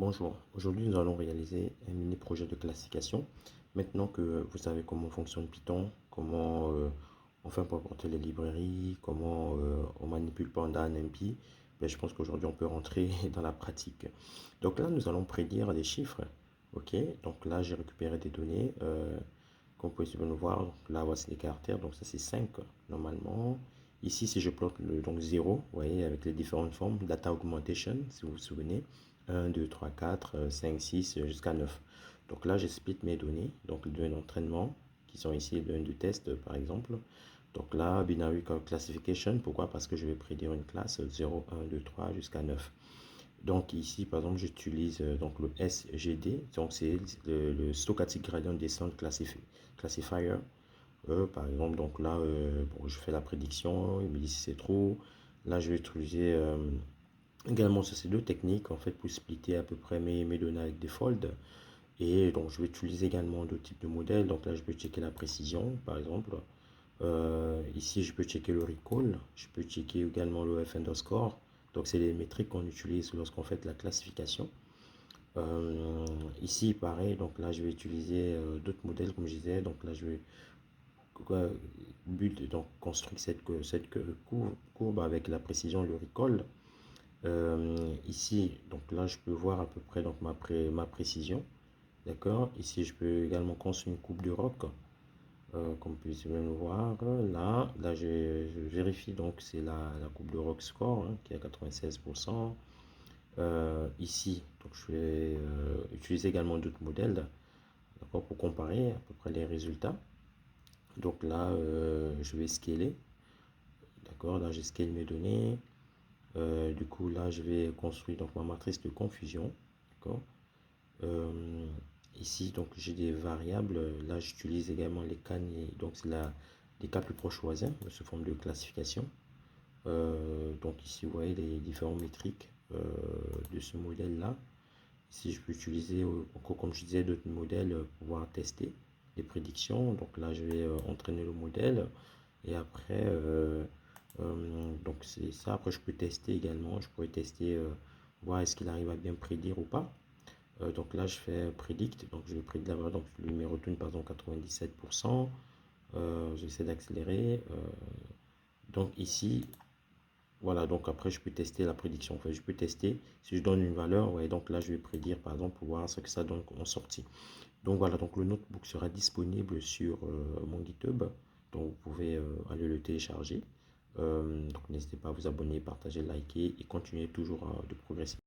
Bonjour, aujourd'hui nous allons réaliser un mini projet de classification. Maintenant que vous savez comment fonctionne Python, comment on fait pour importer les librairies, comment on manipule Panda, NumPy, ben, je pense qu'aujourd'hui on peut rentrer dans la pratique. Donc là nous allons prédire des chiffres. Ok, donc là j'ai récupéré des données. Comme vous pouvez le voir, donc là voici les caractères, donc ça c'est 5 normalement. Ici si je plotte le donc 0, vous voyez avec les différentes formes, data augmentation si vous vous souvenez. 1, 2, 3, 4, 5, 6 jusqu'à 9. Donc là, je split mes données. Donc les données d'entraînement qui sont ici, les données de test par exemple. Donc là, binary classification. Pourquoi? Parce que je vais prédire une classe 0, 1, 2, 3 jusqu'à 9. Donc ici, par exemple, j'utilise donc le SGD. Donc c'est le Stochastic Gradient Descent Classifier. Par exemple, donc là, bon, je fais la prédiction. Il me dit si c'est trop. Là, je vais utiliser également, ça c'est deux techniques en fait pour splitter à peu près mes données avec des folds. Et donc je vais utiliser également d'autres types de modèles. Donc là je peux checker la précision par exemple. Ici je peux checker le recall. Je peux checker également le F underscore. Donc c'est les métriques qu'on utilise lorsqu'on fait la classification. Ici pareil, donc là je vais utiliser d'autres modèles comme je disais. Donc là je vais but donc construire cette courbe avec la précision, le recall. Ici, donc là, je peux voir à peu près donc ma précision. D'accord. Ici, je peux également construire une coupe de roc. Comme vous pouvez bien le voir. Là je vérifie. Donc, c'est la coupe de roc score hein, qui est à 96%. Ici, donc je vais utiliser également d'autres modèles. D'accord, pour comparer à peu près les résultats. Donc là, je vais scaler. D'accord. Là, je scale mes données. Du coup, là, je vais construire donc ma matrice de confusion. D'accord. Ici, donc, j'ai des variables. Là, j'utilise également les cas, donc c'est les cas plus proches voisins sous forme de classification. Donc, ici, vous voyez les différentes métriques de ce modèle-là. Ici, je peux utiliser, encore comme je disais, d'autres modèles pour pouvoir tester les prédictions. Donc là, je vais entraîner le modèle et après, donc c'est ça. Après, je peux tester également. Je pourrais tester, voir est-ce qu'il arrive à bien prédire ou pas. Donc là, je fais predict. Donc je vais prédire, donc le numéro retourne par exemple 97%. J'essaie d'accélérer. Donc ici, voilà. Donc après, je peux tester la prédiction. Enfin, je peux tester si je donne une valeur. Ouais, donc là, je vais prédire par exemple pour voir ce que ça donne en sortie. Donc voilà. Donc le notebook sera disponible sur mon GitHub. Donc vous pouvez aller le télécharger. Donc n'hésitez pas à vous abonner, partager, liker et continuer toujours de progresser.